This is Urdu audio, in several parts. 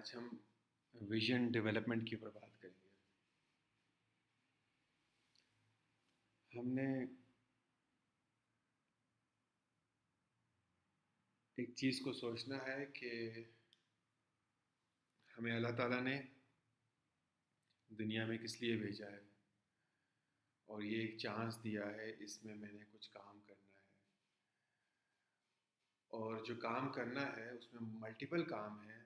آج ہم ویژن ڈیولپمنٹ کے اوپر بات کریں گے۔ ہم نے ایک چیز کو سوچنا ہے کہ ہمیں اللہ تعالیٰ نے دنیا میں کس لیے بھیجا ہے، اور یہ ایک چانس دیا ہے، اس میں نے کچھ کام کرنا ہے۔ اور جو کام کرنا ہے اس میں ملٹیپل کام ہیں۔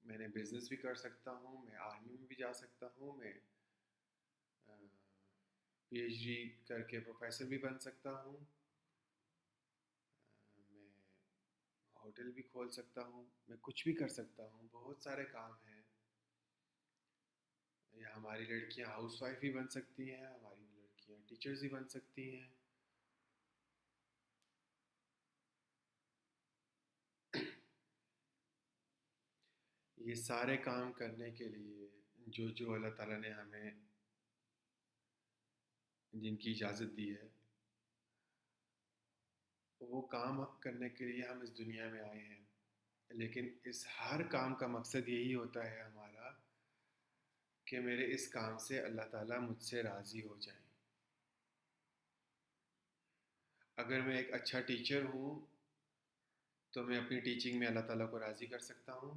میں نے بزنس بھی کر سکتا ہوں، میں آرمی میں بھی جا سکتا ہوں، میں پی ایچ ڈی کر کے پروفیسر بھی بن سکتا ہوں، میں ہوٹل بھی کھول سکتا ہوں، میں کچھ بھی کر سکتا ہوں۔ بہت سارے کام ہیں۔ یا ہماری لڑکیاں ہاؤس وائف بھی بن سکتی ہیں، ہماری لڑکیاں ٹیچرز بھی بن سکتی ہیں۔ یہ سارے کام کرنے کے لیے جو اللہ تعالیٰ نے ہمیں جن کی اجازت دی ہے، وہ کام کرنے کے لیے ہم اس دنیا میں آئے ہیں۔ لیکن اس ہر کام کا مقصد یہی ہوتا ہے ہمارا کہ میرے اس کام سے اللہ تعالیٰ مجھ سے راضی ہو جائیں۔ اگر میں ایک اچھا ٹیچر ہوں تو میں اپنی ٹیچنگ میں اللہ تعالیٰ کو راضی کر سکتا ہوں۔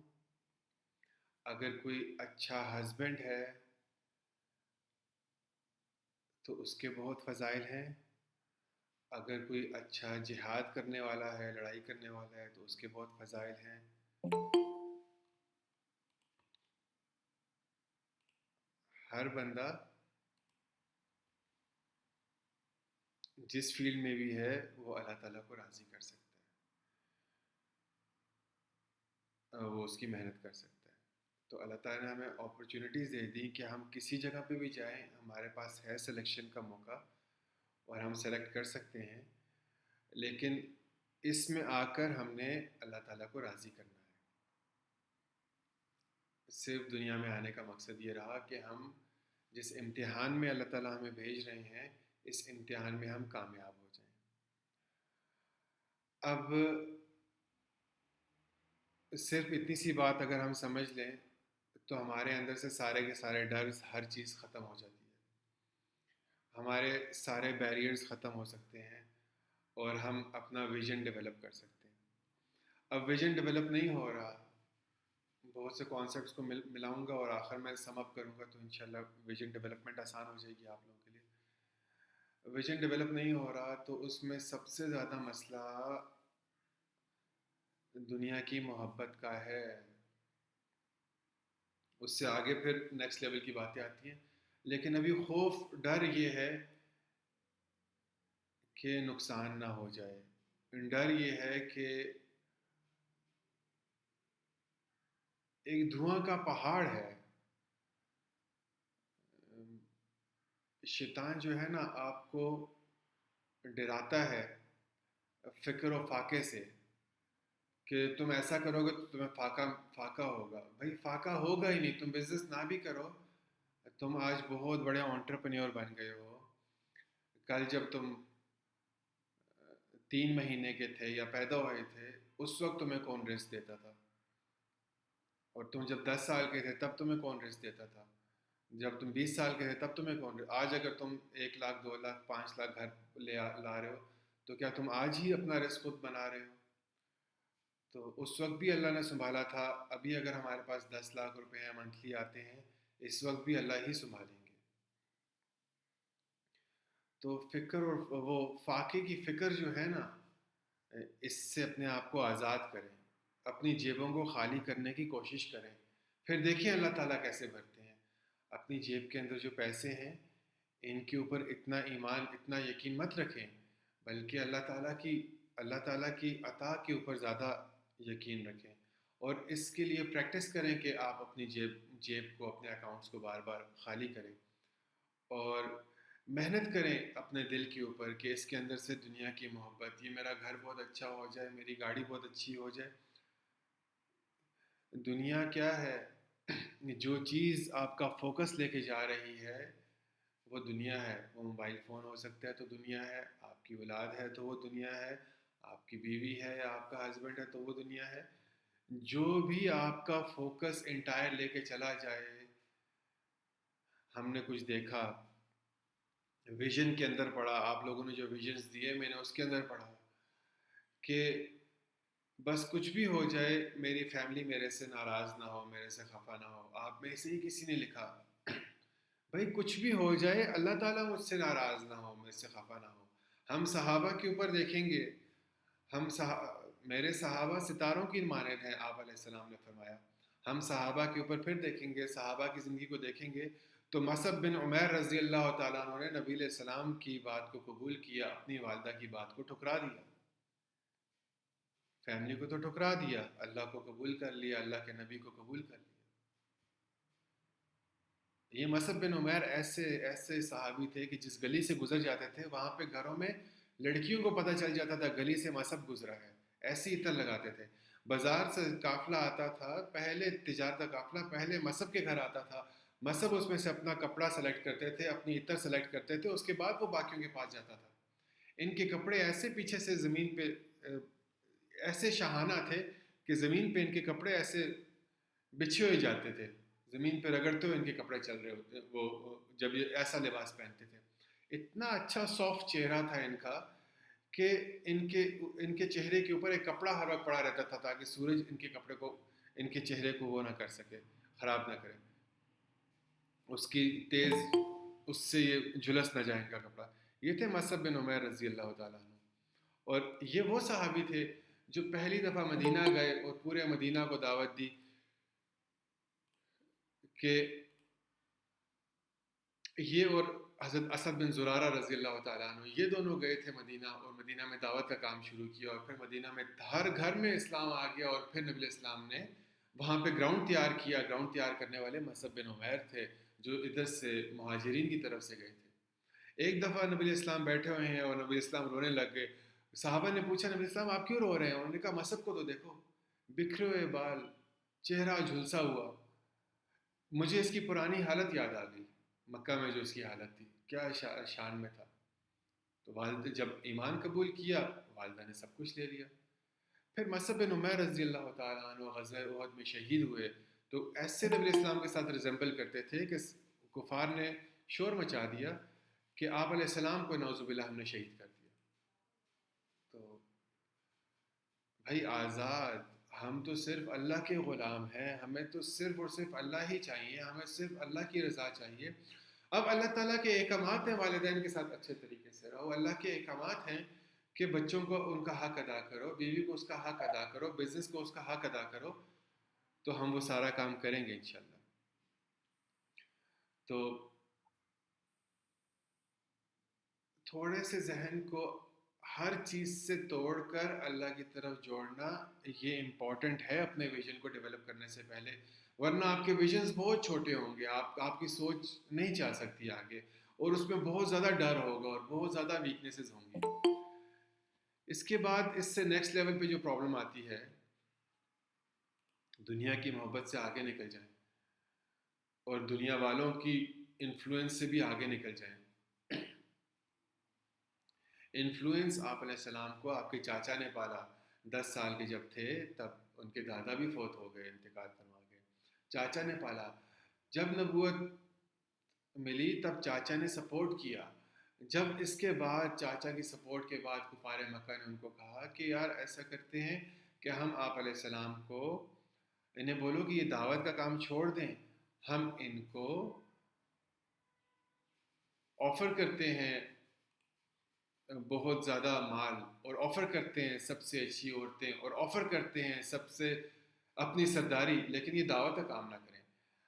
اگر کوئی اچھا ہسبینڈ ہے تو اس کے بہت فضائل ہیں۔ اگر کوئی اچھا جہاد کرنے والا ہے، لڑائی کرنے والا ہے، تو اس کے بہت فضائل ہیں۔ ہر بندہ جس فیلڈ میں بھی ہے وہ اللہ تعالیٰ کو راضی کر سکتا ہے، وہ اس کی محنت کر سکتا ہے۔ تو اللہ تعالیٰ نے ہمیں اپرچونیٹیز دے دی کہ ہم کسی جگہ پہ بھی جائیں، ہمارے پاس ہے سلیکشن کا موقع اور ہم سلیکٹ کر سکتے ہیں۔ لیکن اس میں آ کر ہم نے اللہ تعالیٰ کو راضی کرنا ہے۔ صرف دنیا میں آنے کا مقصد یہ رہا کہ ہم جس امتحان میں اللہ تعالیٰ ہمیں بھیج رہے ہیں، اس امتحان میں ہم کامیاب ہو جائیں۔ اب صرف اتنی سی بات اگر ہم سمجھ لیں تو ہمارے اندر سے سارے کے سارے ڈرز، ہر چیز ختم ہو جاتی ہے۔ ہمارے سارے بیریئرز ختم ہو سکتے ہیں اور ہم اپنا ویژن ڈیولپ کر سکتے ہیں۔ اب ویژن ڈیولپ نہیں ہو رہا، بہت سے کانسیپٹس کو ملاؤں گا اور آخر میں سم اپ کروں گا تو انشاءاللہ ویژن ڈیولپمنٹ آسان ہو جائے گی آپ لوگوں کے لیے۔ ویژن ڈیولپ نہیں ہو رہا تو اس میں سب سے زیادہ مسئلہ دنیا کی محبت کا ہے۔ اس سے آگے پھر نیکسٹ لیول کی باتیں آتی ہیں، لیکن ابھی خوف، ڈر یہ ہے کہ نقصان نہ ہو جائے۔ ڈر یہ ہے کہ ایک دھواں کا پہاڑ ہے۔ شیطان جو ہے نا آپ کو ڈراتا ہے فکر و فاقے سے کہ تم ایسا کرو گے تو تمہیں فاقہ ہوگا۔ بھائی فاقہ ہوگا ہی نہیں، تم بزنس نہ بھی کرو، تم آج بہت بڑے انٹرپرینیور بن گئے ہو، کل جب تم 3 مہینے کے تھے یا پیدا ہوئے تھے اس وقت تمہیں کون رزق دیتا تھا؟ اور تم جب 10 سال کے تھے تب تمہیں کون رزق دیتا تھا؟ جب تم 20 سال کے تھے تب تمہیں کون رزق؟ آج اگر تم 1 لاکھ 2 لاکھ 5 لاکھ گھر لا رہے ہو تو کیا تم آج ہی اپنا رزق خود بنا رہے ہو؟ تو اس وقت بھی اللہ نے سنبھالا تھا۔ ابھی اگر ہمارے پاس 10 لاکھ روپے ہیں، منتھلی آتے ہیں، اس وقت بھی اللہ ہی سنبھالیں گے۔ تو فکر اور وہ فاقے کی فکر جو ہے نا، اس سے اپنے آپ کو آزاد کریں، اپنی جیبوں کو خالی کرنے کی کوشش کریں، پھر دیکھیں اللہ تعالیٰ کیسے بھرتے ہیں۔ اپنی جیب کے اندر جو پیسے ہیں ان کے اوپر اتنا ایمان، اتنا یقین مت رکھیں، بلکہ اللہ تعالیٰ کی عطا کے اوپر زیادہ یقین رکھیں، اور اس کے لیے پریکٹس کریں کہ آپ اپنی جیب کو، اپنے اکاؤنٹس کو بار بار خالی کریں، اور محنت کریں اپنے دل کے اوپر کہ اس کے اندر سے دنیا کی محبت، یہ میرا گھر بہت اچھا ہو جائے، میری گاڑی بہت اچھی ہو جائے۔ دنیا کیا ہے؟ جو چیز آپ کا فوکس لے کے جا رہی ہے وہ دنیا ہے۔ وہ موبائل فون ہو سکتا ہے تو دنیا ہے، آپ کی اولاد ہے تو وہ دنیا ہے، آپ کی بیوی ہے یا آپ کا ہسبینڈ ہے تو وہ دنیا ہے۔ جو بھی آپ کا فوکس انٹائر لے کے چلا جائے. ہم نے کچھ دیکھا ویژن کے اندر پڑھا, آپ لوگوں نے جو ویژنز دیے میں نے اس کے اندر پڑھا کہ بس کچھ بھی ہو جائے میری فیملی میرے سے ناراض نہ ہو, میرے سے خفا نہ ہو. آپ میں سے ہی کسی نے لکھا بھائی کچھ بھی ہو جائے اللہ تعالیٰ مجھ سے ناراض نہ ہو, مجھ سے خفا نہ ہو. ہم صحابہ کے اوپر دیکھیں گے, میرے صحابہ ستاروں کی مانند ہیں, آپ علیہ السلام نے فرمایا. ہم صحابہ کے اوپر پھر دیکھیں گے, صحابہ کی زندگی کو دیکھیں گے تو مصعب بن عمیر رضی اللہ تعالیٰ عنہ نے نبی علیہ السلام کی بات کو قبول کیا, اپنی والدہ کی بات کو ٹھکرا دیا. فیملی کو تو ٹھکرا دیا, اللہ کو قبول کر لیا, اللہ کے نبی کو قبول کر لیا. یہ مصعب بن عمیر ایسے ایسے صحابی تھے کہ جس گلی سے گزر جاتے تھے وہاں پہ گھروں میں لڑکیوں کو پتہ چل جاتا تھا گلی سے مصعب گزرا ہے, ایسی عطر لگاتے تھے. بازار سے قافلہ آتا تھا, پہلے تجارت کا قافلہ پہلے مصعب کے گھر آتا تھا, مصعب اس میں سے اپنا کپڑا سلیکٹ کرتے تھے, اپنی عطر سلیکٹ کرتے تھے, اس کے بعد وہ باقیوں کے پاس جاتا تھا. ان کے کپڑے ایسے پیچھے سے زمین پہ ایسے شاہانہ تھے کہ زمین پہ ان کے کپڑے ایسے بچھے ہوئے جاتے تھے, زمین پہ رگڑتے ہوئے ان کے کپڑے چل رہے ہوتے, وہ جب یہ ایسا لباس پہنتے تھے. اتنا اچھا سافٹ چہرہ تھا ان کا کہ ان کے چہرے کے اوپر ایک کپڑا ہر وقت پڑا رہتا تھا تاکہ سورج ان کے کپڑے کو, ان کے چہرے کو وہ نہ کر سکے, خراب نہ کرے, اس کی تیز اس سے یہ جھلس نہ جائے ان کا کپڑا. یہ تھے مصعب بن عمیر رضی اللہ تعالیٰ عنہ. اور یہ وہ صحابی تھے جو پہلی دفعہ مدینہ گئے اور پورے مدینہ کو دعوت دی کہ یہ اور حضرت اسد بن زرارہ رضی اللہ تعالیٰ عنہ یہ دونوں گئے تھے مدینہ, اور مدینہ میں دعوت کا کام شروع کیا, اور پھر مدینہ میں ہر گھر میں اسلام آ گیا. اور پھر نبی اسلام نے وہاں پہ گراؤنڈ تیار کیا. گراؤنڈ تیار کرنے والے مصعب بن عمیر تھے جو ادھر سے مہاجرین کی طرف سے گئے تھے. ایک دفعہ نبی اسلام بیٹھے ہوئے ہیں اور نبی اسلام رونے لگ گئے. صحابہ نے پوچھا نبی اسلام آپ کیوں رو رہے ہیں؟ انہوں نے کہا مصعب کو تو دیکھو, بکھرے ہوئے بال, چہرہ جھلسا ہوا, مجھے اس کی پرانی حالت یاد آ گئی, مکہ میں جو اس کی حالت تھی کیا شان میں تھا. تو والد جب ایمان قبول کیا والدہ نے سب کچھ لے لیا. پھر مصعب بن عمیر رضی اللہ تعالیٰ عنہ غزوہ احد میں شہید ہوئے تو ایسے نبی اسلام کے ساتھ ریزمبل کرتے تھے کہ کفار نے شور مچا دیا کہ آپ علیہ السلام کو نعوذ باللہ ہم نے شہید کر دیا. تو بھائی آزاد, ہم تو صرف اللہ کے غلام ہیں, ہمیں تو صرف اور صرف اللہ ہی چاہیے, ہمیں صرف اللہ کی رضا چاہیے. اب اللہ تعالیٰ کے احکامات ہیں, والدین کے ساتھ اچھے طریقے سے رہو. اللہ کے احکامات ہیں کہ بچوں کو ان کا حق ادا کرو, بیوی کو اس کا حق ادا کرو, بزنس کو اس کا حق ادا کرو, تو ہم وہ سارا کام کریں گے انشاءاللہ. تو تھوڑے سے ذہن کو ہر چیز سے توڑ کر اللہ کی طرف جوڑنا یہ امپورٹنٹ ہے اپنے ویژن کو ڈیولپ کرنے سے پہلے, ورنہ آپ کے ویژنز بہت چھوٹے ہوں گے, آپ کی سوچ نہیں جا سکتی آگے, اور اس میں بہت زیادہ ڈر ہوگا اور بہت زیادہ ویکنیسز ہوں گی. اس کے بعد اس سے نیکسٹ لیول پہ جو پرابلم آتی ہے, دنیا کی محبت سے آگے نکل جائیں اور دنیا والوں کی انفلوئنس سے بھی آگے نکل جائیں. انفلوئنس آپ علیہ السلام کو آپ کے چاچا نے پالا, 10 سال کے جب تھے تب ان کے دادا بھی فوت ہو گئے, انتقال فرما گئے. چاچا نے پالا, جب نبوت ملی تب چاچا نے سپورٹ کیا. جب اس کے بعد چاچا کی سپورٹ کے بعد کفار مکہ نے ان کو کہا کہ یار ایسا کرتے ہیں کہ ہم آپ علیہ السلام کو انہیں بولو کہ یہ دعوت کا کام چھوڑ دیں, ہم ان کو آفر کرتے ہیں بہت زیادہ مال, اور آفر کرتے ہیں سب سے اچھی عورتیں, اور آفر کرتے ہیں سب سے اپنی سرداری, لیکن یہ دعوت کا کام نہ کریں.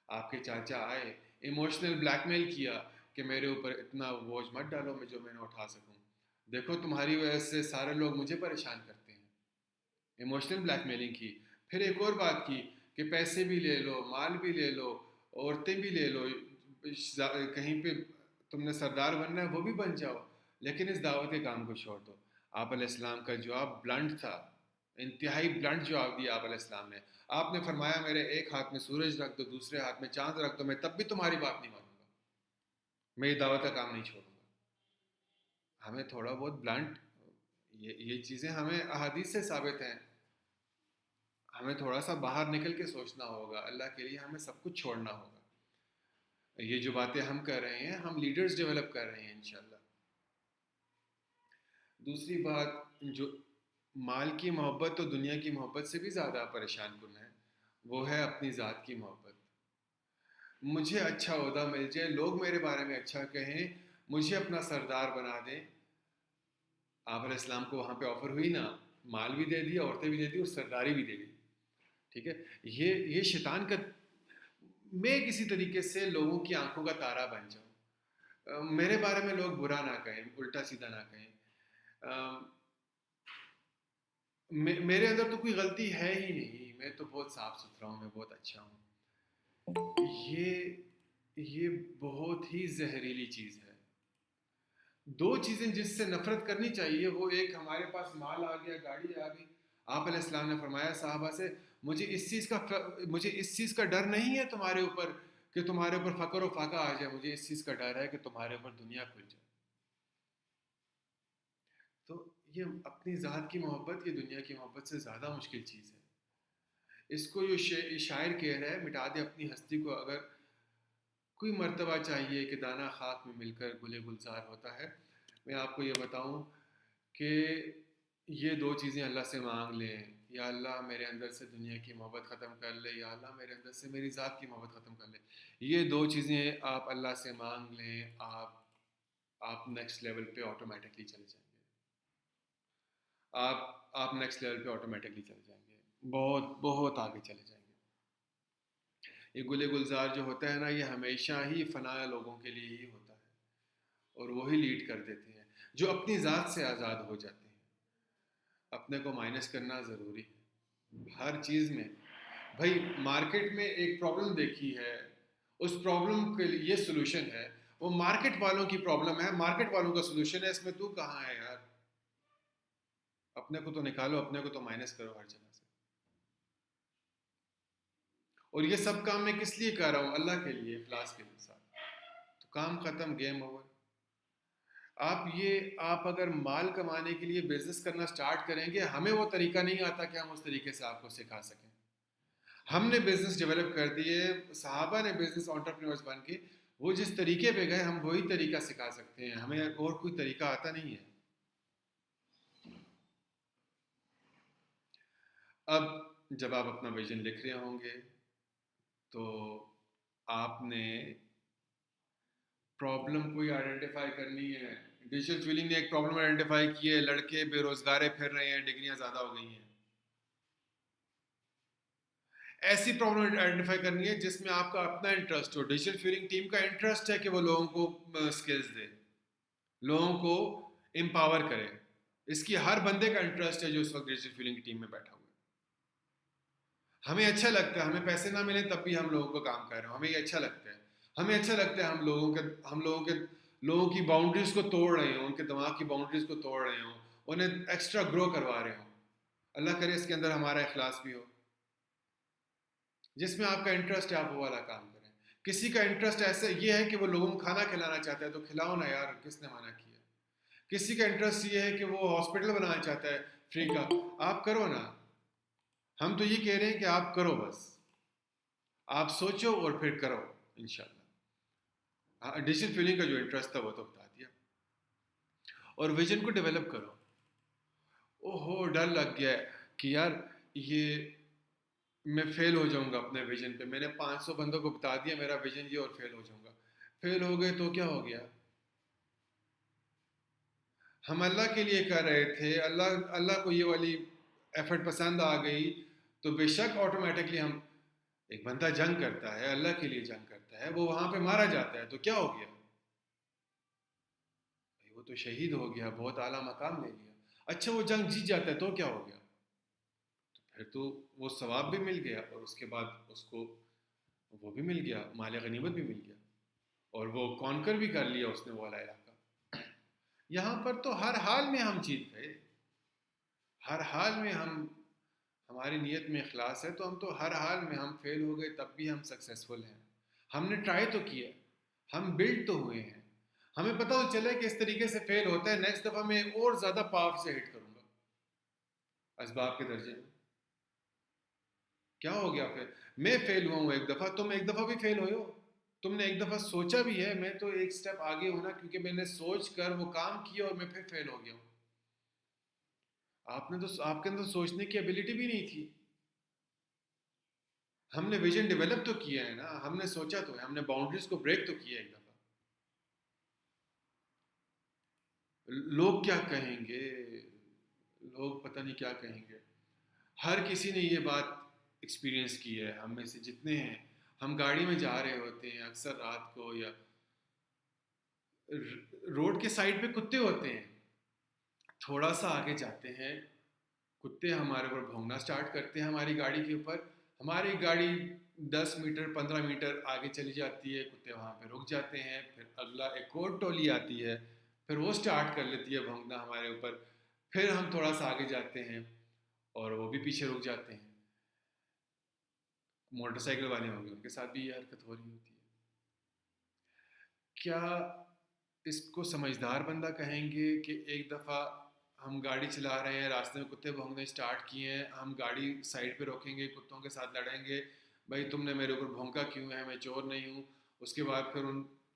آپ کے چاچا آئے, ایموشنل بلیک میل کیا کہ میرے اوپر اتنا بوجھ مت ڈالو میں جو میں نے اٹھا سکوں, دیکھو تمہاری وجہ سے سارے لوگ مجھے پریشان کرتے ہیں. ایموشنل بلیک میلنگ کی. پھر ایک اور بات کی کہ پیسے بھی لے لو, مال بھی لے لو, عورتیں بھی لے لو, کہیں پہ تم نے سردار بننا ہے وہ بھی بن جاؤ, لیکن اس دعوت کے کام کو چھوڑ دو. آپ علیہ السلام کا جواب بلنٹ تھا, انتہائی بلنٹ جواب دیا آپ علیہ السلام نے. آپ نے فرمایا میرے ایک ہاتھ میں سورج رکھ دو, دوسرے ہاتھ میں چاند رکھ دو, میں تب بھی تمہاری بات نہیں مانوں گا, میں یہ دعوت کا کام نہیں چھوڑوں گا. ہمیں تھوڑا بہت بلنٹ, یہ چیزیں ہمیں احادیث سے ثابت ہیں. ہمیں تھوڑا سا باہر نکل کے سوچنا ہوگا، اللہ کے لیے ہمیں سب کچھ چھوڑنا ہوگا. یہ جو باتیں ہم کر رہے ہیں، ہم لیڈرز ڈیولپ کر رہے ہیں انشاءاللہ. دوسری بات، جو مال کی محبت تو دنیا کی محبت سے بھی زیادہ پریشان کن ہے، وہ ہے اپنی ذات کی محبت. مجھے اچھا عہدہ مل جائے، لوگ میرے بارے میں اچھا کہیں، مجھے اپنا سردار بنا دیں. آپ علیہ السلام کو وہاں پہ آفر ہوئی نا، مال بھی دے دیا، عورتیں بھی دے دی اور سرداری بھی دے دی. ٹھیک ہے، یہ شیطان کا. میں کسی طریقے سے لوگوں کی آنکھوں کا تارا بن جاؤں، میرے بارے میں لوگ برا نہ کہیں، الٹا سیدھا نہ کہیں. میرے اندر تو کوئی غلطی ہے ہی نہیں، میں تو بہت صاف ستھرا ہوں، میں بہت اچھا ہوں. یہ بہت ہی زہریلی چیز ہے. دو چیزیں جس سے نفرت کرنی چاہیے، وہ ایک ہمارے پاس مال آ گیا، گاڑی آ گئی. آپ علیہ السلام نے فرمایا صحابہ سے، مجھے اس چیز کا ڈر نہیں ہے تمہارے اوپر کہ تمہارے اوپر فقر و فاقہ آ جائے، مجھے اس چیز کا ڈر ہے کہ تمہارے اوپر دنیا کھل جائے. تو یہ اپنی ذات کی محبت یہ دنیا کی محبت سے زیادہ مشکل چیز ہے. اس کو جو شاعر کہہ رہا ہے، مٹا دے اپنی ہستی کو. اگر کوئی مرتبہ چاہیے کہ دانہ خاک میں مل کر گلے گلزار ہوتا ہے، میں آپ کو یہ بتاؤں کہ یہ دو چیزیں اللہ سے مانگ لیں. یا اللہ میرے اندر سے دنیا کی محبت ختم کر لے، یا اللہ میرے اندر سے میری ذات کی محبت ختم کر لے. یہ دو چیزیں آپ اللہ سے مانگ لیں، آپ نیکسٹ لیول پہ آٹومیٹکلی چلے جائیں گے. آپ نیکسٹ لیول پہ آٹومیٹکلی چلے جائیں گے، بہت بہت آگے چلے جائیں گے. یہ گلے گلزار جو ہوتا ہے نا، یہ ہمیشہ ہی فنا لوگوں کے لیے ہی ہوتا ہے، اور وہی لیڈ کر دیتے ہیں جو اپنی ذات سے آزاد ہو جاتے ہیں. اپنے کو مائنس کرنا ضروری ہے ہر چیز میں. بھائی مارکیٹ میں ایک پرابلم دیکھی ہے، اس پرابلم کے لیے یہ سلوشن ہے، وہ مارکیٹ والوں کی پرابلم ہے، مارکیٹ والوں کا سلوشن ہے، اس میں تو کہاں ہے یار؟ اپنے کو تو نکالو، اپنے کو تو مائنس کرو ہر جگہ سے. اور یہ سب کام میں کس لیے کر رہا ہوں؟ اللہ کے لیے، اخلاص کے ساتھ. تو کام ختم، گیم اوور. آپ اگر مال کمانے کے لیے بزنس کرنا سٹارٹ کریں گے، ہمیں وہ طریقہ نہیں آتا کہ ہم اس طریقے سے آپ کو سکھا سکیں. ہم نے بزنس ڈیولپ کر دیے، صحابہ نے بزنس انٹرپرینورز بن کے وہ جس طریقے پہ گئے، ہم وہی طریقہ سکھا سکتے ہیں، ہمیں اور کوئی طریقہ آتا نہیں ہے. اب جب آپ اپنا ویژن لکھ رہے ہوں گے تو آپ نے پرابلم کوئی آئیڈینٹیفائی کرنی ہے. ڈیجیٹل فیلنگ نے ایک پرابلم آئیڈینٹیفائی کی ہے، لڑکے بے روزگارے پھر رہے ہیں، ڈگریاں زیادہ ہو گئی ہیں. ایسی پرابلم آئیڈینٹیفائی کرنی ہے جس میں آپ کا اپنا انٹرسٹ ہو. ڈیجیٹل فیلنگ ٹیم کا انٹرسٹ ہے کہ وہ لوگوں کو سکلز دے، لوگوں کو امپاور کرے. اس کی ہر بندے کا انٹرسٹ ہے جو اس وقت ڈیجیٹل فیلنگ کی ٹیم میں بیٹھا ہوا ہے. ہمیں اچھا لگتا ہے، ہمیں پیسے نہ ملیں تب بھی ہم لوگوں کو کام کر رہے ہوں، ہمیں یہ اچھا لگتا ہے. ہمیں اچھا لگتا ہے لوگوں کی باؤنڈریز کو توڑ رہے ہوں، ان کے دماغ کی باؤنڈریز کو توڑ رہے ہوں، انہیں ایکسٹرا گرو کروا رہے ہوں. اللہ کرے اس کے اندر ہمارا اخلاص بھی ہو. جس میں آپ کا انٹرسٹ ہے آپ وہ والا کام کریں. کسی کا انٹرسٹ ایسا یہ ہے کہ وہ لوگوں کو کھانا کھلانا چاہتا ہے تو کھلاؤ نا یار، کس نے منع کیا؟ کسی کا انٹرسٹ یہ ہے کہ وہ ہاسپٹل بنانا چاہتا ہے فری کا، آپ کرو نا. ہم تو یہ کہہ رہے ہیں کہ آپ کرو، بس آپ سوچو اور پھر کرو انشاءاللہ. ڈیجیٹل فیلنگ کا جو انٹرسٹ تھا وہ تو بتا دیا. اور ویژن کو ڈیولپ کرو. اوہو ڈر لگ گیا ہے کہ یار یہ میں فیل ہو جاؤں گا اپنے ویژن پہ. میں نے 500 بندوں کو بتا دیا میرا ویژن یہ، اور فیل ہو جاؤں گا. فیل ہو گئے تو کیا ہو گیا؟ ہم اللہ کے لیے کر رہے تھے، اللہ کو یہ والی ایفرٹ پسند آ گئی تو بے شک آٹومیٹکلی ہم. ایک بندہ جنگ کرتا ہے، اللہ کے لیے جنگ کرتا ہے، وہ وہاں پہ مارا جاتا ہے تو کیا ہو گیا؟ وہ تو شہید ہو گیا، بہت اعلیٰ مقام لے گیا. اچھا وہ جنگ جیت جاتا ہے تو کیا ہو گیا؟ پھر تو وہ ثواب بھی مل گیا، اور اس کے بعد اس کو وہ بھی مل گیا، مال غنیمت بھی مل گیا، اور وہ کانکر بھی کر لیا اس نے وہ والا علاقہ. یہاں پر تو ہر حال میں ہم جیت گئے، ہر حال میں ہماری نیت میں اخلاص ہے تو ہم تو ہر حال میں. ہم فیل ہو گئے تب بھی ہم سکسیزفل ہیں. ہم نے ٹرائی تو کیا، ہم بلڈ تو ہوئے ہیں. ہمیں پتہ تو چلے کہ اس طریقے سے فیل ہوتا ہے، نیکسٹ دفعہ میں اور زیادہ پاور سے ہٹ کروں گا اسباب کے درجے میں. کیا ہو گیا پھر؟ میں فیل ہوا ہوں ایک دفعہ، تم ایک دفعہ بھی فیل ہوئے ہو؟ تم نے ایک دفعہ سوچا بھی ہے، میں تو ایک سٹیپ آگے ہوں نا، کیونکہ میں نے سوچ کر وہ کام کیا اور میں پھر فیل ہو گیا ہوں۔ آپ نے تو، آپ کے اندر سوچنے کی ایبلٹی بھی نہیں تھی۔ ہم نے ویژن ڈیولپ تو کیا ہے نا، ہم نے سوچا تو ہے، ہم نے باؤنڈریز کو بریک تو کیا ہے ایک دفعہ۔ لوگ کیا کہیں گے؟ لوگ پتہ نہیں کیا کہیں گے۔ ہر کسی نے یہ بات ایکسپیرینس کی ہے، ہم میں سے جتنے ہیں، ہم گاڑی میں جا رہے ہوتے ہیں اکثر رات کو، یا روڈ کے سائڈ پہ کتے ہوتے ہیں، تھوڑا سا آگے جاتے ہیں، کتے ہمارے اوپر بھونگنا سٹارٹ کرتے ہیں ہماری گاڑی کے اوپر، ہماری گاڑی 10 میٹر 15 میٹر آگے چلی جاتی ہے، کتے وہاں پہ رک جاتے ہیں، پھر اگلا ایک اور ٹولی آتی ہے، پھر وہ سٹارٹ کر لیتی ہے بھونگنا ہمارے اوپر، پھر ہم تھوڑا سا آگے جاتے ہیں اور وہ بھی پیچھے رک جاتے ہیں۔ موٹر سائیکل والے ہوں گے، ان کے ساتھ بھی یہ حرکت ہو رہی ہوتی ہے۔ کیا اس کو سمجھدار بندہ کہیں گے کہ ایک دفعہ ہم گاڑی چلا رہے ہیں، راستے میں کتے بھونکنے اسٹارٹ کیے ہیں، ہم گاڑی سائڈ پہ روکیں گے، کتوں کے ساتھ لڑیں گے، بھائی تم نے میرے اوپر بھونکا کیوں ہے، میں چور نہیں ہوں؟ اس کے بعد پھر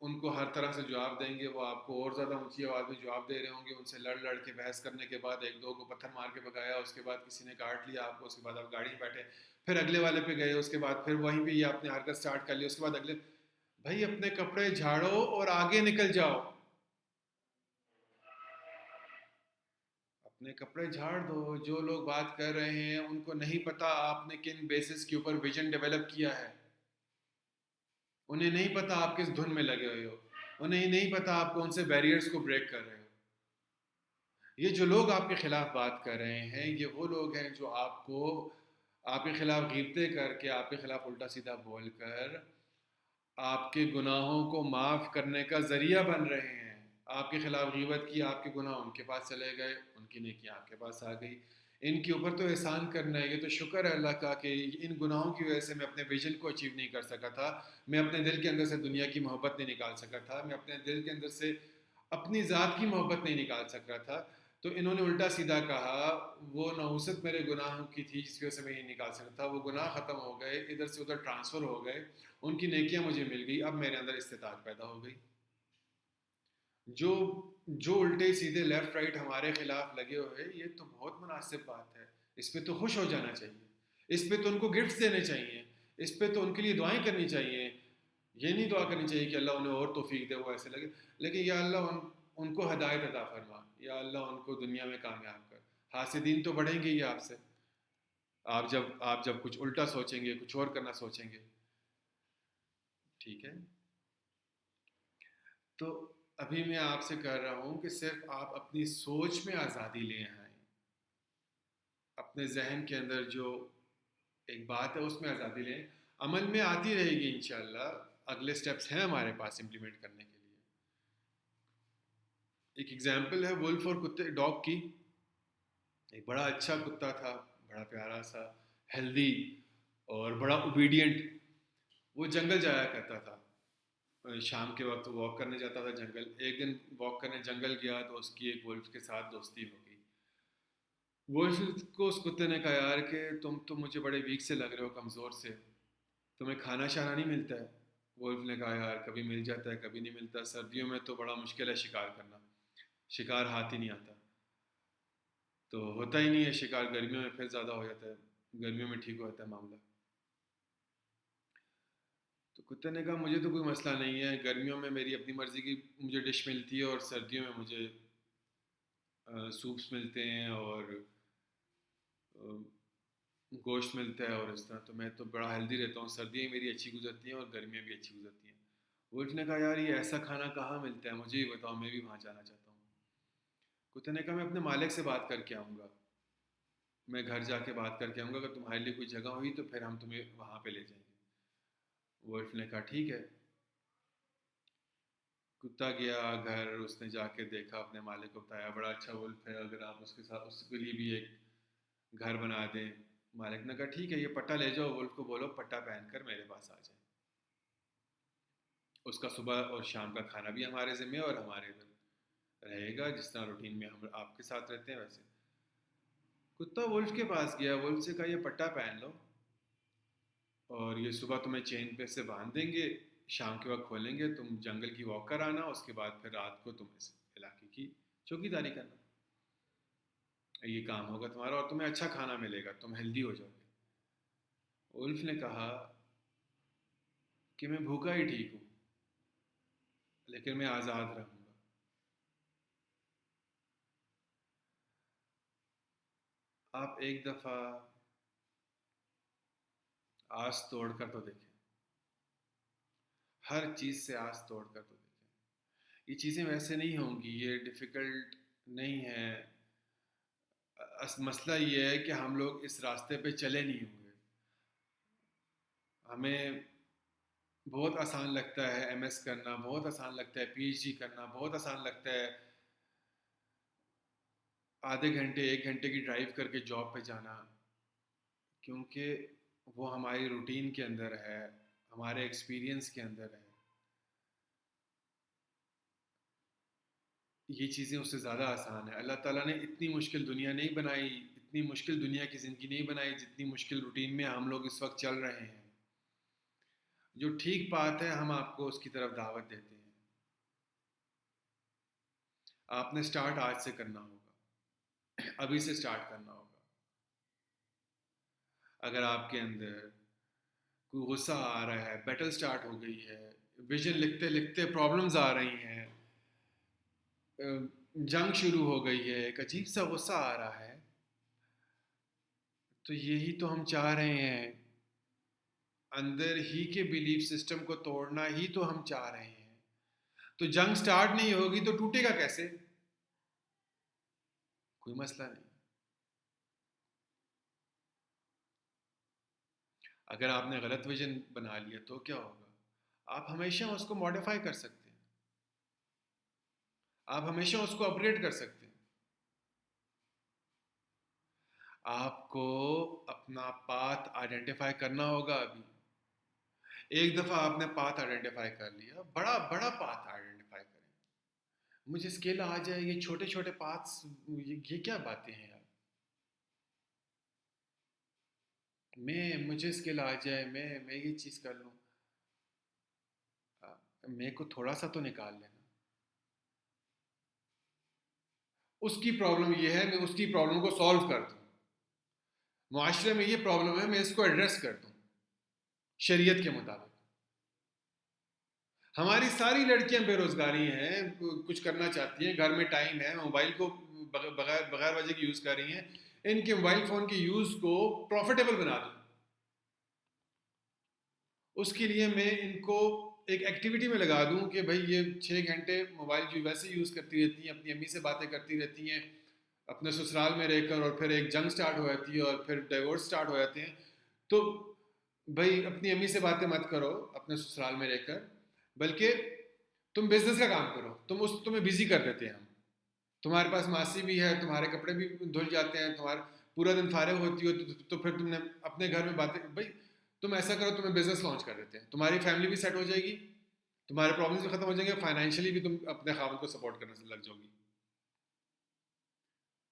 ان کو ہر طرح سے جواب دیں گے، وہ آپ کو اور زیادہ اونچی آواز میں جواب دے رہے ہوں گے، ان سے لڑ لڑ کے بحث کرنے کے بعد ایک دو کو پتھر مار کے بگایا، اس کے بعد کسی نے کاٹ لیا آپ کو، اس کے بعد آپ گاڑی میں بیٹھے، پھر اگلے والے پہ گئے، اس کے بعد پھر وہیں پہ یہ آپ نے حرکت اسٹارٹ کر لی، اس کے بعد اگلے، بھائی اپنے کپڑے جھاڑو اور آگے نکل جاؤ، اپنے کپڑے جھاڑ دو۔ جو لوگ بات کر رہے ہیں ان کو نہیں پتا آپ نے کن بیسس کے اوپر ویژن ڈیولپ کیا ہے، انہیں نہیں پتا آپ کس دھن میں لگے ہوئے ہو، انہیں نہیں پتا آپ کون سے بیریئرز کو بریک کر رہے ہو۔ یہ جو لوگ آپ کے خلاف بات کر رہے ہیں، یہ وہ لوگ ہیں جو آپ کو، آپ کے خلاف غیبتیں کر کے، آپ کے خلاف الٹا سیدھا بول کر آپ کے گناہوں کو معاف کرنے کا ذریعہ بن رہے ہیں۔ آپ کے خلاف غیبت کی، آپ کے گناہ ان کے پاس چلے گئے، ان کی نیکیاں آپ کے پاس آ گئی۔ ان کے اوپر تو احسان کرنا ہے، یہ تو شکر ہے اللہ کا کہ ان گناہوں کی وجہ سے میں اپنے ویژن کو اچیو نہیں کر سکا تھا، میں اپنے دل کے اندر سے دنیا کی محبت نہیں نکال سکا تھا، میں اپنے دل کے اندر سے اپنی ذات کی محبت نہیں نکال سکا تھا۔ تو انہوں نے الٹا سیدھا کہا، وہ نحوست میرے گناہوں کی تھی جس کی وجہ سے میں یہ نکال سکتا تھا، وہ گناہ ختم ہو گئے، ادھر سے ادھر ٹرانسفر ہو گئے، ان کی نیکیاں مجھے مل گئی، اب میرے اندر استطاعت پیدا ہو گئی۔ جو جو الٹے سیدھے لیفٹ رائٹ ہمارے خلاف لگے ہوئے، یہ تو بہت مناسب بات ہے، اس پہ تو خوش ہو جانا چاہیے، اس پہ تو ان کو گفٹس دینے چاہیے، اس پہ تو ان کے لیے دعائیں کرنی چاہیے، یہ نہیں دعا کرنی چاہیے کہ اللہ انہیں اور توفیق دے وہ ایسے لگے، لیکن یا اللہ ان کو ہدایت عطا فرما، یا اللہ ان کو دنیا میں کامیاب کر۔ حاسدین تو بڑھیں گے ہی آپ سے، آپ جب کچھ الٹا سوچیں گے، کچھ اور کرنا سوچیں گے، ٹھیک ہے؟ تو ابھی میں آپ سے کر رہا ہوں کہ صرف آپ اپنی سوچ میں آزادی لے آئیں، اپنے ذہن کے اندر جو ایک بات ہے اس میں آزادی لیں، عمل میں آتی رہے گی انشاءاللہ، اگلے سٹیپس ہیں ہمارے پاس امپلیمنٹ کرنے کے لیے۔ ایک ایگزامپل ہے ولف اور کتے ڈاگ کی۔ ایک بڑا اچھا کتا تھا، بڑا پیارا سا، ہیلدی اور بڑا اوبیڈینٹ، وہ جنگل جایا کرتا تھا، شام کے وقت واک کرنے جاتا تھا جنگل۔ ایک دن واک کرنے جنگل گیا تو اس کی ایک ولف کے ساتھ دوستی ہو گئی۔ ولف کو اس کتے نے کہا، یار کہ تم تو مجھے بڑے ویک سے لگ رہے ہو، کمزور سے، تمہیں کھانا شانا نہیں ملتا ہے؟ ولف نے کہا، یار کبھی مل جاتا ہے کبھی نہیں ملتا، سردیوں میں تو بڑا مشکل ہے شکار کرنا، شکار ہاتھ ہی نہیں آتا، تو ہوتا ہی نہیں ہے شکار، گرمیوں میں پھر زیادہ ہو جاتا ہے، گرمیوں میں ٹھیک ہو جاتا ہے معاملہ۔ تو کتے نے کہا، مجھے تو کوئی مسئلہ نہیں ہے، گرمیوں میں میری اپنی مرضی کی مجھے ڈش ملتی ہے، اور سردیوں میں مجھے سوپس ملتے ہیں اور گوشت ملتا ہے، اور اس طرح تو میں تو بڑا ہیلدی رہتا ہوں، سردیاں میری اچھی گزرتی ہیں اور گرمیاں بھی اچھی گزرتی ہیں۔ ولف نے کہا، یار یہ ایسا کھانا کہاں ملتا ہے، مجھے ہی بتاؤ، میں بھی وہاں جانا چاہتا ہوں۔ کتے نے کہا، میں اپنے مالک سے بات کر کے آؤں گا، میں گھر جا کے بات کر کے آؤں گا، اگر تمہارے لیے کوئی جگہ ہوئی تو پھر ہم تمہیں وہاں پہ لے جائیں گے۔ ولف نے کہا، ٹھیک ہے۔ کتا گیا گھر، اس نے جا کے دیکھا، اپنے مالک کو بتایا، بڑا اچھا ولف ہے، اگر آپ اس کے ساتھ اس کے لیے بھی ایک گھر بنا دیں۔ مالک نے کہا، ٹھیک ہے، یہ پٹا لے جاؤ، ولف کو بولو پٹا پہن کر میرے پاس آ جائے، اس کا صبح اور شام کا کھانا بھی ہمارے ذمہ اور ہمارے ادھر رہے گا، جس طرح روٹین میں ہم آپ کے ساتھ رہتے ہیں ویسے۔ کتا ولف کے پاس گیا، ولف سے کہا، یہ پٹا پہن لو، اور یہ صبح تمہیں چین پہ سے باندھ دیں گے، شام کے وقت کھولیں گے، تم جنگل کی واک کر آنا، اس کے بعد پھر رات کو تم اس علاقے کی چوکی داری کرنا، یہ کام ہوگا تمہارا اور تمہیں اچھا کھانا ملے گا، تم ہیلدی ہو جاؤ گے۔ ولف نے کہا کہ میں بھوکا ہی ٹھیک ہوں، لیکن میں آزاد رہوں گا۔ آپ ایک دفعہ آس توڑ کر تو دیکھیں، ہر چیز سے آس توڑ کر تو دیکھیں، یہ چیزیں ویسے نہیں ہوں گی، یہ ڈیفیکلٹ نہیں ہے، مسئلہ یہ ہے کہ ہم لوگ اس راستے پہ چلے نہیں ہوئے، ہمیں بہت آسان لگتا ہے ایم ایس کرنا، بہت آسان لگتا ہے پی ایچ ڈی کرنا، بہت آسان لگتا ہے آدھے گھنٹے ایک گھنٹے کی ڈرائیو کر کے جاب پہ جانا، کیونکہ وہ ہماری روٹین کے اندر ہے، ہمارے ایکسپیرینس کے اندر ہے۔ یہ چیزیں اس سے زیادہ آسان ہے۔ اللہ تعالیٰ نے اتنی مشکل دنیا نہیں بنائی، اتنی مشکل دنیا کی زندگی نہیں بنائی جتنی مشکل روٹین میں ہم لوگ اس وقت چل رہے ہیں۔ جو ٹھیک بات ہے ہم آپ کو اس کی طرف دعوت دیتے ہیں۔ آپ نے سٹارٹ آج سے کرنا ہوگا، ابھی سے سٹارٹ کرنا ہوگا۔ اگر آپ کے اندر کوئی غصہ آ رہا ہے، بیٹل سٹارٹ ہو گئی ہے، ویژن لکھتے لکھتے پرابلمز آ رہی ہیں، جنگ شروع ہو گئی ہے، ایک عجیب سا غصہ آ رہا ہے، تو یہی تو ہم چاہ رہے ہیں، اندر ہی کے بیلیف سسٹم کو توڑنا ہی تو ہم چاہ رہے ہیں۔ تو جنگ سٹارٹ نہیں ہوگی تو ٹوٹے گا کیسے؟ کوئی مسئلہ نہیں۔ اگر آپ نے غلط ویژن بنا لیا تو کیا ہوگا؟ آپ ہمیشہ اس کو ماڈیفائی کر سکتے ہیں، آپ ہمیشہ اس کو اپ گریڈ کر سکتے ہیں۔ آپ کو اپنا پاتھ آئیڈینٹیفائی کرنا ہوگا ابھی۔ ایک دفعہ آپ نے پاتھ آئیڈینٹیفائی کر لیا، بڑا بڑا پاتھ آئیڈینٹیفائی کریں۔ مجھے اسکیل آ جائے، یہ چھوٹے چھوٹے پاتھس، یہ کیا باتیں ہیں یار؟ مجھے اسکیل آ جائے، میں یہ چیز کر لوں، میرے کو تھوڑا سا تو نکال لینا۔ اس کی پرابلم یہ ہے، میں اس کی پرابلم کو سالو کر دوں۔ معاشرے میں یہ پرابلم ہے، میں اس کو ایڈریس کر دوں شریعت کے مطابق۔ ہماری ساری لڑکیاں بے روزگاری ہیں، کچھ کرنا چاہتی ہیں، گھر میں ٹائم ہے، موبائل کو بغیر وجہ کی یوز کر رہی ہیں، ان کے موبائل فون کے یوز کو پروفیٹیبل بنا دوں۔ اس کے لیے میں ان کو ایک ایکٹیویٹی میں لگا دوں کہ بھائی یہ 6 گھنٹے موبائل جو ویسے یوز کرتی رہتی ہیں، اپنی امی سے باتیں کرتی رہتی ہیں اپنے سسرال میں رہ کر، اور پھر ایک جنگ سٹارٹ ہو جاتی ہے اور پھر ڈائیورس سٹارٹ ہو جاتے ہیں، تو بھائی اپنی امی سے باتیں مت کرو اپنے سسرال میں رہ کر، بلکہ تم بزنس کا کام کرو، تمہیں بزی کر دیتے ہیں ہم، تمہارے پاس ماسی بھی ہے، تمہارے کپڑے بھی دھل جاتے ہیں، تمہارے پورا دن فارغ ہوتی ہو، تو پھر تم نے اپنے گھر میں باتیں، بھائی تم ایسا کرو، تمہیں بزنس لانچ کر دیتے ہیں، تمہاری فیملی بھی سیٹ ہو جائے گی، تمہارے پرابلمس بھی ختم ہو جائیں گے، فائنینشلی بھی تم اپنے خاوند کو سپورٹ کرنے سے لگ جاؤ گی۔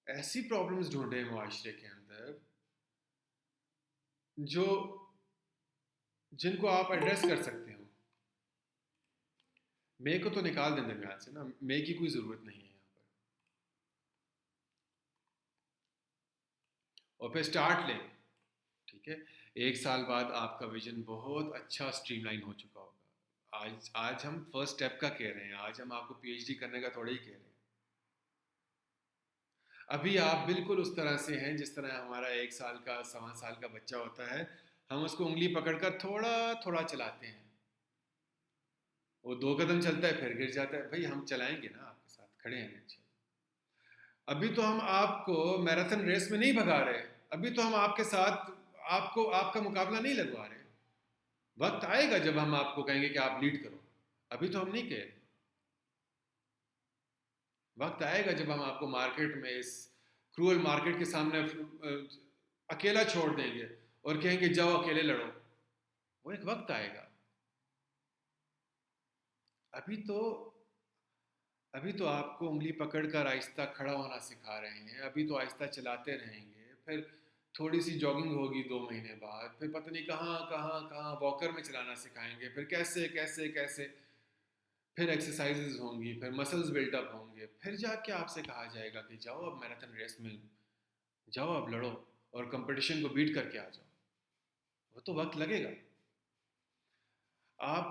ایسی پرابلمس ڈھونڈے معاشرے کے اندر جو جن کو آپ ایڈریس کر سکتے ہو۔ میں کو تو نکال دیں درمیان سے نا، میں کی کوئی ضرورت نہیں ہے یہاں پر، اور پھر سٹارٹ لیں۔ ٹھیک ہے، 1 سال بعد آپ کا ویژن بہت اچھا اسٹریم لائن ہو چکا ہوگا۔ آج ہم فرسٹ اسٹیپ کا کہہ رہے ہیں، آج ہم آپ کو پی ایچ ڈی کرنے کا تھوڑا ہی کہہ رہے ہیں۔ ابھی آپ بالکل اس طرح سے ہیں جس طرح ہمارا 1 سال کا 1.25 سال کا بچہ ہوتا ہے، ہم اس کو انگلی پکڑ کر تھوڑا تھوڑا چلاتے ہیں، وہ 2 قدم چلتا ہے پھر گر جاتا ہے، بھائی ہم چلائیں گے نا، آپ کے ساتھ کھڑے ہیں نیچے۔ ابھی تو ہم آپ کو میراتھن ریس میں نہیں بھگا رہے، ابھی تو ہم آپ کے ساتھ آپ کا مقابلہ نہیں لگوا رہے، وقت آئے گا جب ہم آپ کو کہیں گے کہ آپ لیڈ کرو، ابھی تو ہم نہیں کہہ رہے۔ وقت آئے گا جب ہم آپ کو مارکیٹ میں، اس کرول مارکیٹ کے سامنے اکیلا چھوڑ دیں گے اور کہیں گے جاؤ اکیلے لڑو، وہ ایک وقت آئے گا۔ ابھی تو ابھی تو آپ کو انگلی پکڑ کر آہستہ کھڑا ہونا سکھا رہے ہیں، ابھی تو آہستہ چلاتے رہیں گے، پھر تھوڑی سی جاگنگ ہوگی 2 مہینے بعد، پھر پتہ نہیں کہاں کہاں کہاں واکر میں چلانا سکھائیں گے، پھر کیسے کیسے کیسے، پھر ایکسرسائزز ہوں گی، پھر مسلز بلٹ اپ ہوں گے، پھر جا کے آپ سے کہا جائے گا کہ جاؤ اب میراتھن ریس میں جاؤ، اب لڑو اور کمپٹیشن کو بیٹ کر کے آ جاؤ۔ وہ تو وقت لگے گا۔ آپ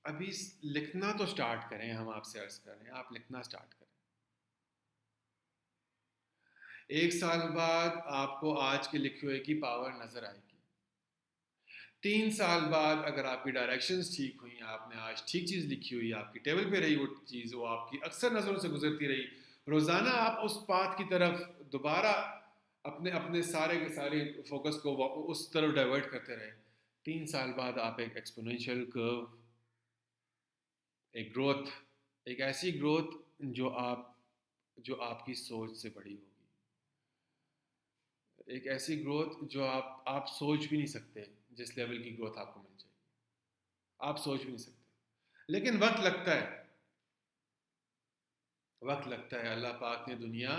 ابھی لکھنا تو سٹارٹ کریں، ہم آپ سے عرض کریں آپ لکھنا سٹارٹ کریں۔ 1 سال بعد آپ کو آج کے لکھے ہوئے کی پاور نظر آئے گی۔ 3 سال بعد اگر آپ کی ڈائریکشنز ٹھیک ہوئی، آپ نے آج ٹھیک چیز لکھی ہوئی، آپ کی ٹیبل پہ رہی وہ چیز، وہ آپ کی اکثر نظروں سے گزرتی رہی، روزانہ آپ اس پاتھ کی طرف دوبارہ اپنے سارے کے سارے فوکس کو اس طرف ڈائیورٹ کرتے رہے، 3 سال بعد آپ ایک ایکسپونینشیل کرو، ایک گروتھ، ایک ایسی گروتھ جو آپ کی سوچ سے بڑی ہوگی، ایک ایسی گروتھ جو آپ سوچ بھی نہیں سکتے، جس لیول کی گروتھ آپ کو مل جائے گی آپ سوچ بھی نہیں سکتے۔ لیکن وقت لگتا ہے، وقت لگتا ہے۔ اللہ پاک نے دنیا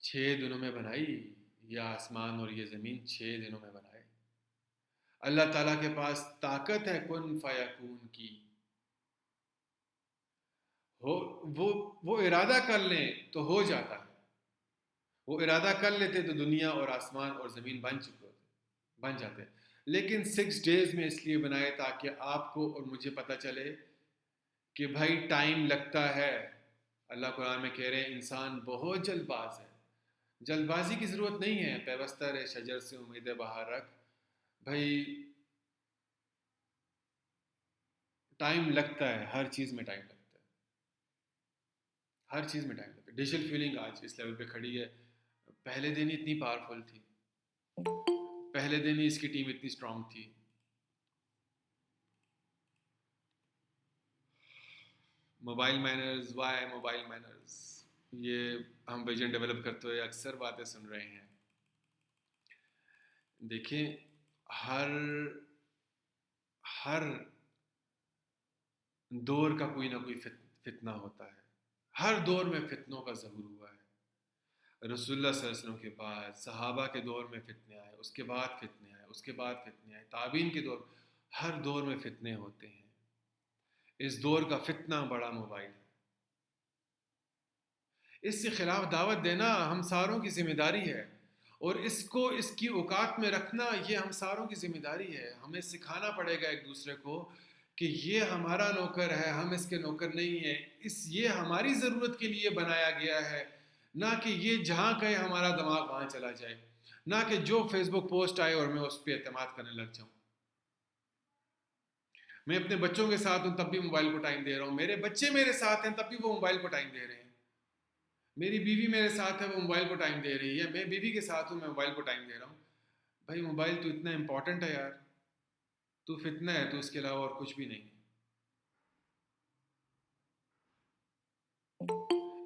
6 دنوں میں بنائی، یہ آسمان اور یہ زمین 6 دنوں میں بنائے۔ اللہ تعالیٰ کے پاس طاقت ہے کن فیکون کی، وہ ارادہ کر لیں تو ہو جاتا ہے، وہ ارادہ کر لیتے تو دنیا اور آسمان اور زمین بن جاتے، لیکن 6 days میں اس لیے بنائے تاکہ آپ کو اور مجھے پتہ چلے کہ بھائی ٹائم لگتا ہے۔ اللہ قرآن میں کہہ رہے ہیں انسان بہت جلد باز ہے، جلد بازی کی ضرورت نہیں ہے، پیوستہ رہے شجر سے امید بہار رکھ، بھائی ٹائم لگتا ہے، ہر چیز میں ٹائم لگتا ہے، ہر چیز میں ٹائم لگتا ہے۔ ڈیجیٹل فیلنگ آج اس لیول پہ کھڑی ہے، پہلے دن ہی اتنی پاورفل تھی، پہلے دن ہی اس کی ٹیم اتنی اسٹرانگ تھی۔ Mobile miners, why mobile miners, یہ ہم ویژن ڈیولپ کرتے ہوئے اکثر باتیں سن رہے ہیں۔ دیکھیں ہر دور کا کوئی نہ کوئی فتنہ ہوتا ہے، ہر دور میں فتنوں کا ظہور ہوا ہے۔ رسول اللہ صلی اللہ علیہ وسلم کے بعد صحابہ کے دور میں فتنے آئے، اس کے بعد فتنے آئے، اس کے بعد فتنے آئے، تابعین کے دور، ہر دور میں فتنے ہوتے ہیں۔ اس دور کا فتنہ بڑا موبائل ہے، اس کے خلاف دعوت دینا ہم ساروں کی ذمہ داری ہے، اور اس کو اس کی اوقات میں رکھنا یہ ہم ساروں کی ذمہ داری ہے۔ ہمیں سکھانا پڑے گا ایک دوسرے کو کہ یہ ہمارا نوکر ہے، ہم اس کے نوکر نہیں ہیں، یہ ہماری ضرورت کے لیے بنایا گیا ہے، نہ کہ یہ جہاں کہیں ہمارا دماغ وہاں چلا جائے، نہ کہ جو فیس بک پوسٹ آئے اور میں اس پہ اعتماد کرنے لگ جاؤں۔ میں اپنے بچوں کے ساتھ ہوں تب بھی موبائل کو ٹائم دے رہا ہوں، میرے بچے میرے ساتھ ہیں تب بھی وہ موبائل کو ٹائم دے رہے ہیں، میری بیوی میرے ساتھ ہے وہ موبائل کو ٹائم دے رہی ہے، میں بیوی کے ساتھ ہوں میں موبائل کو ٹائم دے رہا ہوں۔ بھائی موبائل تو اتنا امپورٹنٹ ہے یار، تو فتنہ ہے، تو اس کے علاوہ اور کچھ بھی نہیں۔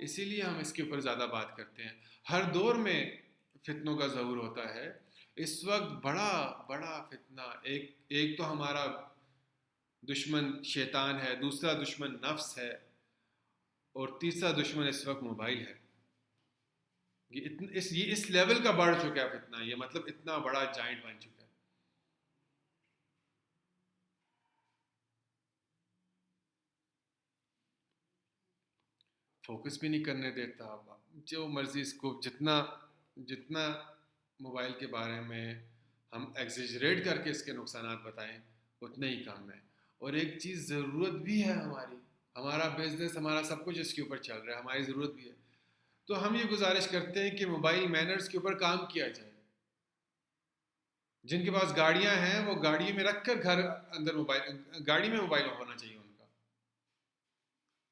اسی لیے ہم اس کے اوپر زیادہ بات کرتے ہیں۔ ہر دور میں فتنوں کا ظہور ہوتا ہے، اس وقت بڑا بڑا فتنہ، ایک تو ہمارا دشمن شیطان ہے، دوسرا دشمن نفس ہے، اور تیسرا دشمن اس وقت موبائل ہے۔ یہ اس لیول کا بڑھ چکا ہے فتنہ، یہ مطلب اتنا بڑا جائنٹ بن چکا ہے۔ فوکس بھی نہیں کرنے دیتا، جو مرضی اس کو جتنا موبائل کے بارے میں ہم ایگزیجریٹ کر کے اس کے نقصانات بتائیں اتنے ہی کم ہے۔ اور ایک چیز ضرورت بھی ہے ہماری، ہمارا بزنس، ہمارا سب کچھ اس کے اوپر چل رہا ہے، ہماری ضرورت بھی ہے، تو ہم یہ گزارش کرتے ہیں کہ موبائل مینرز کے اوپر کام کیا جائے۔ جن کے پاس گاڑیاں ہیں وہ گاڑی میں رکھ کر گھر اندر گاڑی میں موبائل ہونا چاہیے ان کا،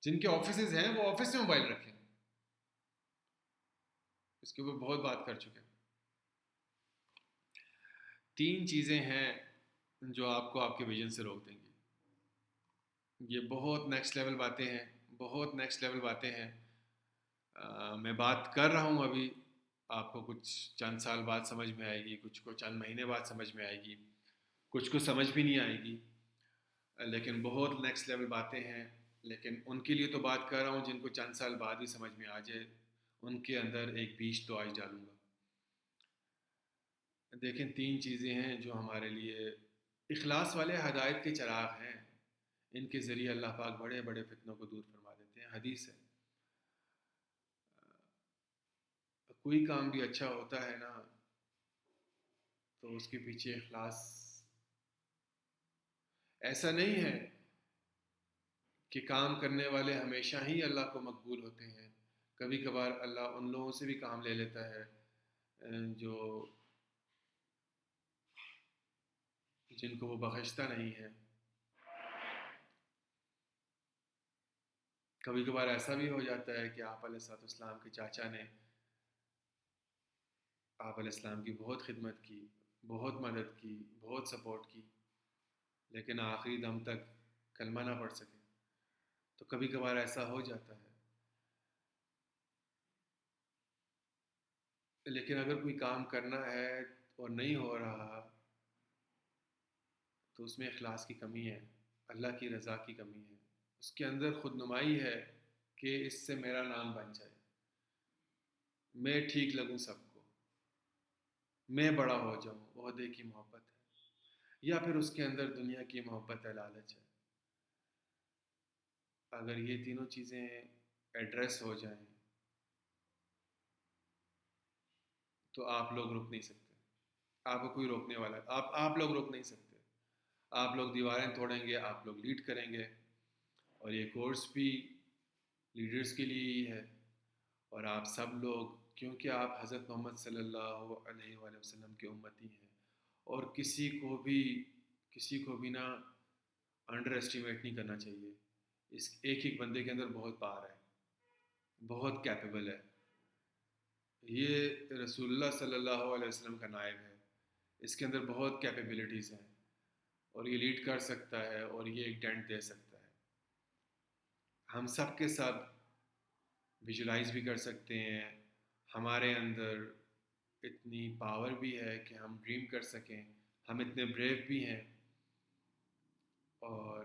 جن کے آفیسز ہیں وہ آفس میں موبائل رکھیں۔ اس کے اوپر بہت بات کر چکے ہیں۔ 3 چیزیں ہیں جو آپ کو آپ کے ویژن سے روک دیں گی۔ یہ بہت نیکسٹ لیول باتیں ہیں، بہت نیکسٹ لیول باتیں ہیں۔ میں بات کر رہا ہوں ابھی، آپ کو کچھ چند سال بعد سمجھ میں آئے گی، کچھ کو چند مہینے بعد سمجھ میں آئے گی، کچھ کو سمجھ بھی نہیں آئے گی، لیکن بہت نیکسٹ لیول باتیں ہیں۔ لیکن ان کے لیے تو بات کر رہا ہوں جن کو چند سال بعد ہی سمجھ میں آ جائے، ان کے اندر ایک بیج تو آج ڈالوں گا۔ دیکھیں 3 چیزیں ہیں جو ہمارے لیے اخلاص والے ہدایت کے چراغ ہیں، ان کے ذریعے اللہ پاک بڑے بڑے فتنوں کو دور فرما دیتے ہیں۔ حدیث ہے کوئی کام بھی اچھا ہوتا ہے نا تو اس کے پیچھے اخلاص، ایسا نہیں ہے کہ کام کرنے والے ہمیشہ ہی اللہ کو مقبول ہوتے ہیں، کبھی کبھار اللہ ان لوگوں سے بھی کام لے لیتا ہے جو جن کو وہ بخشتا نہیں ہے۔ کبھی کبھار ایسا بھی ہو جاتا ہے کہ آپ علیہ الصلوۃ والسلام کے چاچا نے آپ علیہ السلام کی بہت خدمت کی، بہت مدد کی، بہت سپورٹ کی، لیکن آخری دم تک کلمہ نہ پڑھ سکے، تو کبھی کبھار ایسا ہو جاتا ہے۔ لیکن اگر کوئی کام کرنا ہے اور نہیں ہو رہا تو اس میں اخلاص کی کمی ہے، اللہ کی رضا کی کمی ہے، اس کے اندر خود نمائی ہے کہ اس سے میرا نام بن جائے، میں ٹھیک لگوں سب کو، میں بڑا ہو جاؤں، عہدے کی محبت ہے، یا پھر اس کے اندر دنیا کی محبت ہے، لالچ ہے۔ اگر یہ تینوں چیزیں ایڈریس ہو جائیں تو آپ لوگ رک نہیں سکتے، آپ کو کوئی روکنے والا ہے، آپ لوگ روک نہیں سکتے، آپ لوگ دیواریں توڑیں گے، آپ لوگ لیڈ کریں گے، اور یہ کورس بھی لیڈرز کے لیے ہی ہے، اور آپ سب لوگ کیونکہ آپ حضرت محمد صلی اللہ علیہ وآلہ وسلم کے امتی ہیں، اور کسی کو بھی نا انڈر اسٹیمیٹ نہیں کرنا چاہیے، اس ایک ایک بندے کے اندر بہت پار ہے، بہت کیپیبل ہے، یہ رسول اللہ صلی اللہ علیہ وسلم کا نائب ہے، اس کے اندر بہت کیپیبلٹیز ہیں، اور یہ لیڈ کر سکتا ہے اور یہ ایک ڈینٹ دے سکتا ہے۔ ہم سب کے ساتھ ویژولائز بھی کر سکتے ہیں، ہمارے اندر اتنی پاور بھی ہے کہ ہم ڈریم کر سکیں، ہم اتنے بریو بھی ہیں، اور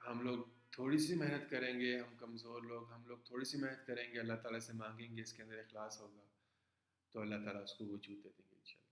ہم لوگ تھوڑی سی محنت کریں گے، ہم کمزور لوگ، ہم لوگ تھوڑی سی محنت کریں گے، اللہ تعالیٰ سے مانگیں گے، اس کے اندر اخلاص ہوگا تو اللہ تعالیٰ اس کو وجود دے دیں گے انشاءاللہ۔